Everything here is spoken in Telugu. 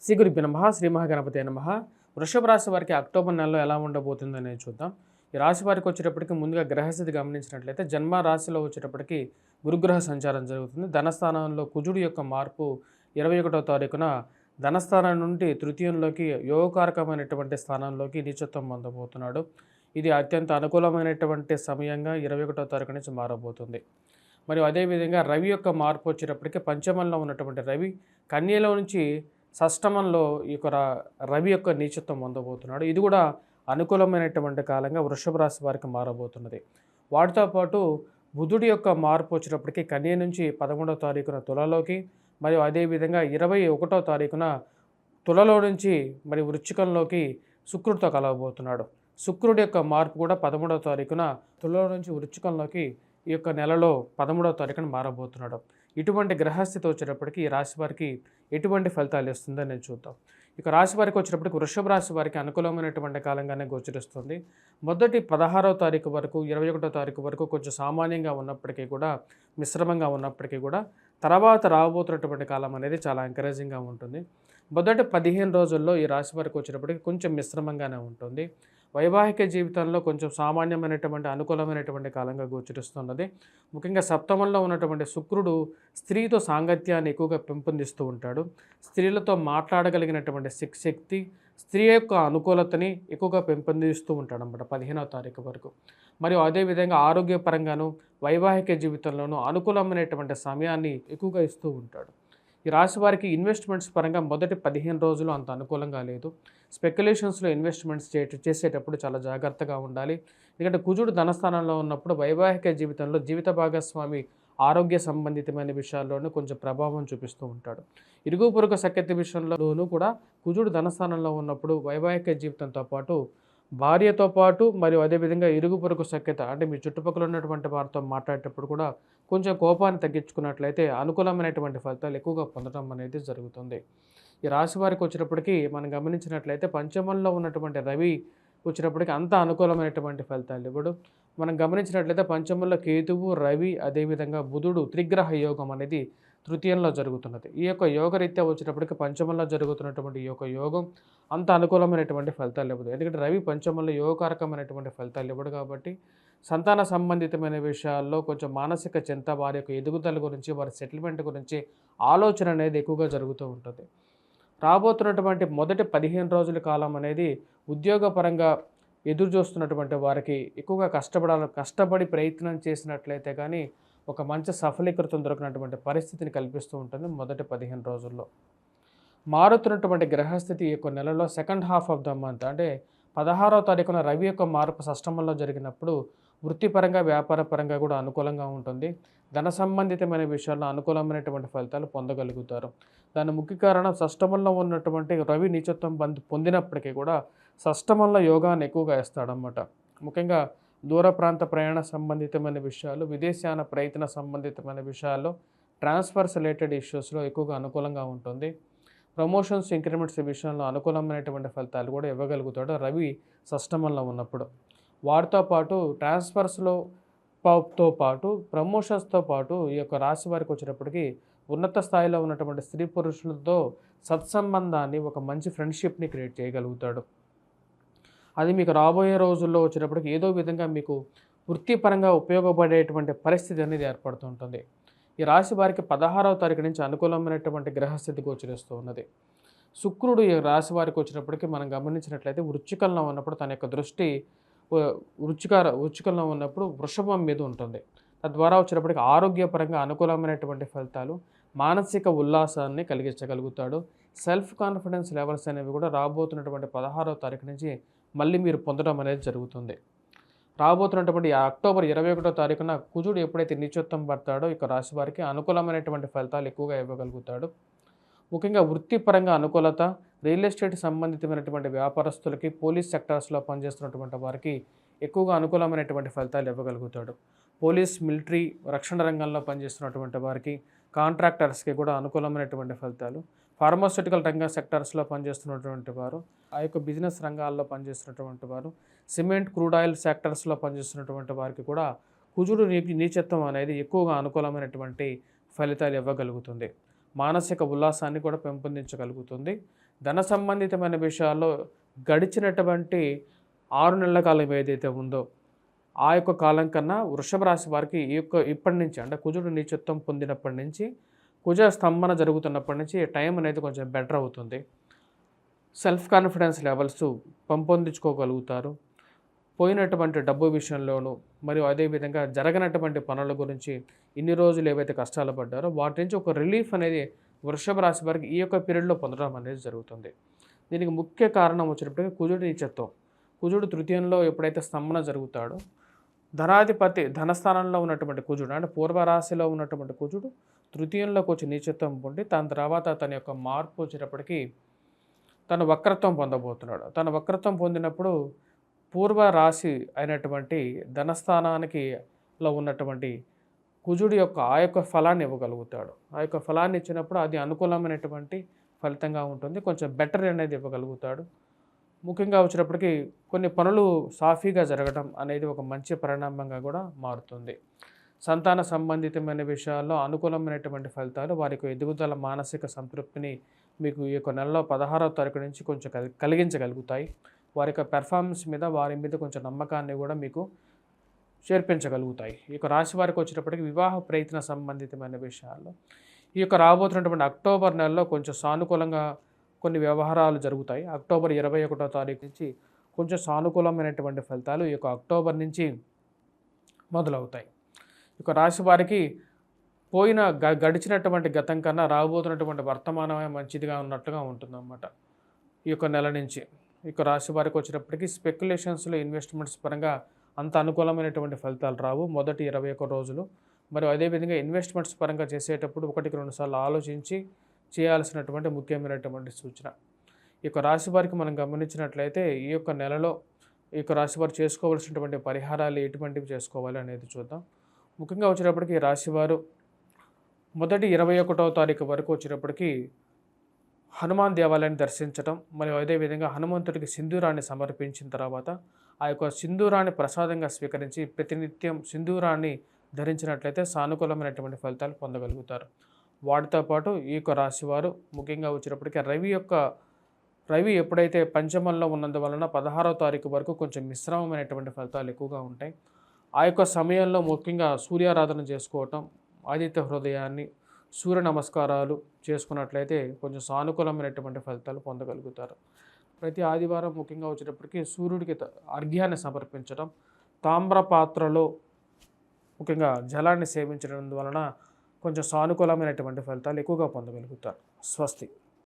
శ్రీ గురుభ్యో నమః శ్రీ మహాగణపతే నమః. వృషభ రాశి వారికి అక్టోబర్ నెలలో ఎలా ఉండబోతుందనేది చూద్దాం. ఈ రాశి వారికి వచ్చేటప్పటికి ముందుగా గ్రహస్థితి గమనించినట్లయితే జన్మ రాశిలో వచ్చేటప్పటికి గురుగ్రహ సంచారం జరుగుతుంది. ధనస్థానంలో కుజుడు యొక్క మార్పు 21వ తారీఖున ధనస్థానం నుండి తృతీయంలోకి యోగకారకమైనటువంటి స్థానంలోకి నీచత్వం పొందబోతున్నాడు. ఇది అత్యంత అనుకూలమైనటువంటి సమయంగా 21వ తారీఖు నుంచి మారబోతుంది. మరియు అదేవిధంగా రవి యొక్క మార్పు వచ్చేటప్పటికి పంచమంలో ఉన్నటువంటి రవి కన్యలో నుంచి షష్టమంలో ఈ యొక్క రవి యొక్క నీచత్వం పొందబోతున్నాడు. ఇది కూడా అనుకూలమైనటువంటి కాలంగా వృషభ రాశి వారికి మారబోతున్నది. వాటితో పాటు బుధుడి యొక్క మార్పు వచ్చేటప్పటికి కన్య నుంచి 11వ తారీఖున తులలోకి, మరియు అదేవిధంగా 21వ తారీఖున తులలో నుంచి మరి వృశ్చికంలోకి శుక్రుడితో కలవబోతున్నాడు. శుక్రుడి యొక్క మార్పు కూడా 13వ తారీఖున తులలో నుంచి వృశ్చికంలోకి ఈ యొక్క నెలలో 13వ తారీఖున మారబోతున్నాడు. ఇటువంటి గ్రహస్థితి వచ్చేటప్పటికి ఈ రాశి వారికి ఎటువంటి ఫలితాలు ఇస్తుందో నేను చూద్దాం. ఇక రాశి వారికి వచ్చేటప్పటికి వృషభ రాశి వారికి అనుకూలమైనటువంటి కాలంగానే గోచరిస్తుంది. మొదటి 16వ తారీఖు వరకు 21వ తారీఖు వరకు కొంచెం సామాన్యంగా ఉన్నప్పటికీ కూడా, మిశ్రమంగా ఉన్నప్పటికీ కూడా, తర్వాత రాబోతున్నటువంటి కాలం అనేది చాలా ఎంకరేజింగ్గా ఉంటుంది. మొదటి 15 రోజుల్లో ఈ రాశి వారికి వచ్చేటప్పటికి కొంచెం మిశ్రమంగానే ఉంటుంది. వైవాహిక జీవితంలో కొంచెం సామాన్యమైనటువంటి అనుకూలమైనటువంటి కాలంగా గోచరిస్తున్నది. ముఖ్యంగా సప్తమంలో ఉన్నటువంటి శుక్రుడు స్త్రీతో సాంగత్యాన్ని ఎక్కువగా పెంపొందిస్తూ ఉంటాడు. స్త్రీలతో మాట్లాడగలిగినటువంటి శక్తి, స్త్రీ యొక్క అనుకూలతని ఎక్కువగా పెంపొందిస్తూ ఉంటాడు అన్నమాట 15వ తారీఖు వరకు. మరియు అదేవిధంగా ఆరోగ్యపరంగాను వైవాహిక జీవితంలోనూ అనుకూలమైనటువంటి సమయాన్ని ఎక్కువగా ఇస్తూ ఉంటాడు. ఈ రాశి వారికి ఇన్వెస్ట్మెంట్స్ పరంగా మొదటి 15 రోజులు అంత అనుకూలంగా లేదు. స్పెక్యులేషన్స్లో ఇన్వెస్ట్మెంట్స్ చేసేటప్పుడు చాలా జాగ్రత్తగా ఉండాలి. ఎందుకంటే కుజుడు ధనస్థానంలో ఉన్నప్పుడు వైవాహిక జీవితంలో జీవిత భాగస్వామి ఆరోగ్య సంబంధితమైన విషయాల్లోనూ కొంచెం ప్రభావం చూపిస్తూ ఉంటాడు. ఇరుగు పొరుగు సఖ్యత విషయంలోనూ కూడా కుజుడు ధనస్థానంలో ఉన్నప్పుడు వైవాహిక జీవితంతో పాటు భార్యతో పాటు మరియు అదేవిధంగా ఇరుగు పొరుగు సఖ్యత అంటే మీ చుట్టుపక్కల ఉన్నటువంటి వారితో మాట్లాడేటప్పుడు కూడా కొంచెం కోపాన్ని తగ్గించుకున్నట్లయితే అనుకూలమైనటువంటి ఫలితాలు ఎక్కువగా పొందడం అనేది జరుగుతుంది. ఈ రాశి వారికి వచ్చేటప్పటికి మనం గమనించినట్లయితే పంచమంలో ఉన్నటువంటి రవి వచ్చేటప్పటికి అంత అనుకూలమైనటువంటి ఫలితాలు ఇవ్వడు. మనం గమనించినట్లయితే పంచమంలో కేతువు, రవి, అదేవిధంగా బుధుడు త్రిగ్రహ యోగం అనేది తృతీయంలో జరుగుతున్నది. ఈ యొక్క యోగరీత్యా వచ్చేటప్పటికి పంచమంలో జరుగుతున్నటువంటి ఈ యొక్క యోగం అంత అనుకూలమైనటువంటి ఫలితాలు ఇవ్వదు. ఎందుకంటే రవి పంచమంలో యోగకారకమైనటువంటి ఫలితాలు ఇవ్వడు కాబట్టి సంతాన సంబంధితమైన విషయాల్లో కొంచెం మానసిక చింత, వారి యొక్క ఎదుగుదల గురించి, వారి సెటిల్మెంట్ గురించి ఆలోచన అనేది ఎక్కువగా జరుగుతూ ఉంటుంది. రాబోతున్నటువంటి మొదటి 15 రోజుల కాలం అనేది ఉద్యోగపరంగా ఎదురు చూస్తున్నటువంటి వారికి ఎక్కువగా కష్టపడి ప్రయత్నం చేసినట్లయితే కానీ ఒక మంచి సఫలీకృతం దొరికినటువంటి పరిస్థితిని కల్పిస్తూ ఉంటుంది. మొదటి 15 రోజుల్లో మారుతున్నటువంటి గ్రహస్థితి ఈ యొక్క నెలలో second half of the month అంటే 16వ తారీఖున రవి యొక్క మార్పు షష్టమంలో జరిగినప్పుడు వృత్తిపరంగా, వ్యాపార పరంగా కూడా అనుకూలంగా ఉంటుంది. ధన సంబంధితమైన విషయాల్లో అనుకూలమైనటువంటి ఫలితాలు పొందగలుగుతారు. దాని ముఖ్య కారణం షష్టమంలో ఉన్నటువంటి రవి నీచత్వం పొందినప్పటికీ కూడా షష్టమంలో యోగాన్ని ఎక్కువగా ఇస్తాడన్నమాట. ముఖ్యంగా దూర ప్రాంత ప్రయాణ సంబంధితమైన విషయాలు, విదేశాన ప్రయత్న సంబంధితమైన విషయాల్లో, ట్రాన్స్ఫర్స్ రిలేటెడ్ ఇష్యూస్లో ఎక్కువగా అనుకూలంగా ఉంటుంది. ప్రమోషన్స్, ఇంక్రిమెంట్స్ విషయంలో అనుకూలమైనటువంటి ఫలితాలు కూడా ఇవ్వగలుగుతాడు రవి షష్టమంలో ఉన్నప్పుడు. వాటితో పాటు ట్రాన్స్ఫర్స్లో తో పాటు ప్రమోషన్స్తో పాటు ఈ యొక్క రాశి వారికి వచ్చేటప్పటికి ఉన్నత స్థాయిలో ఉన్నటువంటి స్త్రీ పురుషులతో సత్సంబంధాన్ని, ఒక మంచి ఫ్రెండ్షిప్ని క్రియేట్ చేయగలుగుతాడు. అది మీకు రాబోయే రోజుల్లో వచ్చేటప్పటికి ఏదో విధంగా మీకు వృత్తిపరంగా ఉపయోగపడేటువంటి పరిస్థితి అనేది ఏర్పడుతుంటుంది. ఈ రాశి వారికి 16వ తారీఖు నుంచి అనుకూలమైనటువంటి గ్రహస్థితి గోచరిస్తూ ఉన్నది. శుక్రుడు ఈ రాశి వారికి వచ్చినప్పటికీ మనం గమనించినట్లయితే వృశ్చికంలో ఉన్నప్పుడు తన యొక్క దృష్టి వృశ్చికంలో ఉన్నప్పుడు వృషభం మీద ఉంటుంది. తద్వారా వచ్చేటప్పటికి ఆరోగ్యపరంగా అనుకూలమైనటువంటి ఫలితాలు, మానసిక ఉల్లాసాన్ని కలిగించగలుగుతాడు. సెల్ఫ్ కాన్ఫిడెన్స్ లెవెల్స్ అనేవి కూడా రాబోతున్నటువంటి 16వ తారీఖు నుంచి మళ్ళీ మీరు పొందడం అనేది జరుగుతుంది. రాబోతున్నటువంటి అక్టోబర్ 21వ తారీఖున కుజుడు ఎప్పుడైతే నీచత్వం పడతాడో ఇక రాశి వారికి అనుకూలమైనటువంటి ఫలితాలు ఎక్కువగా ఇవ్వగలుగుతాడు. ముఖ్యంగా వృత్తిపరంగా అనుకూలత, రియల్ ఎస్టేట్ సంబంధితమైనటువంటి వ్యాపారస్తులకి, పోలీస్ సెక్టార్స్లో పనిచేస్తున్నటువంటి వారికి ఎక్కువగా అనుకూలమైనటువంటి ఫలితాలు ఇవ్వగలుగుతాడు. పోలీస్, మిలిటరీ, రక్షణ రంగంలో పనిచేస్తున్నటువంటి వారికి, కాంట్రాక్టర్స్కి కూడా అనుకూలమైనటువంటి ఫలితాలు. ఫార్మాస్యూటికల్ రంగ సెక్టార్స్లో పనిచేస్తున్నటువంటి వారు, ఆ యొక్క బిజినెస్ రంగాల్లో పనిచేస్తున్నటువంటి వారు, సిమెంట్, క్రూడ్ ఆయిల్ సెక్టార్స్లో పనిచేస్తున్నటువంటి వారికి కూడా కుజుడు నీచత్వం అనేది ఎక్కువగా అనుకూలమైనటువంటి ఫలితాలు ఇవ్వగలుగుతుంది. మానసిక ఉల్లాసాన్ని కూడా పెంపొందించగలుగుతుంది. ధన సంబంధితమైన విషయాల్లో గడిచినటువంటి 6 నెలల కాలం ఏదైతే ఉందో ఆ యొక్క కాలం కన్నా వృషభ రాశి వారికి ఇప్పటి నుంచి అంటే కుజుడు నీచత్వం పొందినప్పటి నుంచి కుజ స్తంభన జరుగుతున్నప్పటి నుంచి టైం అనేది కొంచెం బెటర్ అవుతుంది. సెల్ఫ్ కాన్ఫిడెన్స్ లెవెల్స్ పెంపొందించుకోగలుగుతారు. పోయినటువంటి డబ్బు విషయంలోనూ మరియు అదేవిధంగా జరగనటువంటి పనుల గురించి ఇన్ని రోజులు ఏవైతే కష్టాలు పడ్డారో వాటి నుంచి ఒక రిలీఫ్ అనేది వృషభ రాశి వారికి ఈ యొక్క పీరియడ్లో పొందడం అనేది జరుగుతుంది. దీనికి ముఖ్య కారణం వచ్చినప్పటికీ కుజుడు నీచత్వం. కుజుడు తృతీయంలో ఎప్పుడైతే స్తంభన జరుగుతాడో ధనాధిపతి ధనస్థానంలో ఉన్నటువంటి కుజుడు అంటే పూర్వరాశిలో ఉన్నటువంటి కుజుడు తృతీయంలోకి వచ్చి నీచత్వం పొంది దాని తర్వాత తన యొక్క మార్పు వచ్చేటప్పటికి తను వక్రత్వం పొందబోతున్నాడు. తన వక్రత్వం పొందినప్పుడు పూర్వ రాశి అయినటువంటి ధనస్థానానికి లో ఉన్నటువంటి కుజుడి యొక్క ఆ యొక్క ఫలాన్ని ఇవ్వగలుగుతాడు. ఆ యొక్క ఫలాన్ని ఇచ్చినప్పుడు అది అనుకూలమైనటువంటి ఫలితంగా ఉంటుంది. కొంచెం బెటర్ అనేది ఇవ్వగలుగుతాడు. ముఖ్యంగా వచ్చేటప్పటికి కొన్ని పనులు సాఫీగా జరగడం అనేది ఒక మంచి పరిణామంగా కూడా మారుతుంది. సంతాన సంబంధితమైన విషయాల్లో అనుకూలమైనటువంటి ఫలితాలు వారికి ఎదుగుదల మానసిక సంతృప్తిని మీకు ఈ యొక్క నెలలో 16వ తారీఖు నుంచి కొంచెం కలిగించగలుగుతాయి. వారి యొక్క పెర్ఫార్మెన్స్ మీద వారి మీద కొంచెం నమ్మకాన్ని కూడా మీకు చేర్పించగలుగుతాయి. ఈ యొక్క రాశి వారికి వచ్చేటప్పటికి వివాహ ప్రయత్న సంబంధితమైన విషయాల్లో ఈ యొక్క రాబోతున్నటువంటి అక్టోబర్ నెలలో కొంచెం సానుకూలంగా కొన్ని వ్యవహారాలు జరుగుతాయి. అక్టోబర్ 21వ తారీఖు నుంచి కొంచెం సానుకూలమైనటువంటి ఫలితాలు ఈ యొక్క అక్టోబర్ నుంచి మొదలవుతాయి. ఈ యొక్క రాశి వారికి పోయిన గడిచినటువంటి గతం కన్నా రాబోతున్నటువంటి వర్తమానమే మంచిదిగా ఉన్నట్లుగా ఉంటుందన్నమాట. ఈ యొక్క నెల నుంచి ఈ యొక్క రాశి వారికి వచ్చేటప్పటికి స్పెక్యులేషన్స్లో ఇన్వెస్ట్మెంట్స్ పరంగా అంత అనుకూలమైనటువంటి ఫలితాలు రావు మొదటి 21 రోజులు. మరియు అదేవిధంగా ఇన్వెస్ట్మెంట్స్ పరంగా చేసేటప్పుడు 1-2 సార్లు ఆలోచించి చేయాల్సినటువంటి ముఖ్యమైనటువంటి సూచన. ఈ యొక్క రాశి వారికి మనం గమనించినట్లయితే ఈ యొక్క నెలలో ఈ యొక్క రాశి వారు చేసుకోవాల్సినటువంటి పరిహారాలు ఎటువంటివి చేసుకోవాలి అనేది చూద్దాం. ముఖ్యంగా వచ్చేటప్పటికి ఈ రాశివారు మొదటి 21వ తారీఖు వరకు వచ్చేటప్పటికి హనుమాన్ దేవాలయాన్ని దర్శించడం మరియు అదేవిధంగా హనుమంతుడికి సింధూరాన్ని సమర్పించిన తర్వాత ఆ యొక్క సింధూరాన్ని ప్రసాదంగా స్వీకరించి ప్రతినిత్యం సింధూరాన్ని ధరించినట్లయితే సానుకూలమైనటువంటి ఫలితాలు పొందగలుగుతారు. వాటితో పాటు ఈ యొక్క రాశివారు ముఖ్యంగా వచ్చేటప్పటికి రవి ఎప్పుడైతే పంచమంలో ఉన్నందువలన 16వ తారీఖు వరకు కొంచెం మిశ్రమమైనటువంటి ఫలితాలు ఎక్కువగా ఉంటాయి. ఆ యొక్క సమయంలో ముఖ్యంగా సూర్యారాధన చేసుకోవటం, ఆదిత్య హృదయాన్ని, సూర్య నమస్కారాలు చేసుకున్నట్లయితే కొంచెం సానుకూలమైనటువంటి ఫలితాలు పొందగలుగుతారు. ప్రతి ఆదివారం ముఖ్యంగా వచ్చేటప్పటికి సూర్యుడికి అర్ఘ్యాన్ని సమర్పించడం, తామ్ర పాత్రలో ముఖ్యంగా జలాన్ని సేవించడం వలన కొంచెం సానుకూలమైనటువంటి ఫలితాలు ఎక్కువగా పొందగలుగుతారు. స్వస్తి.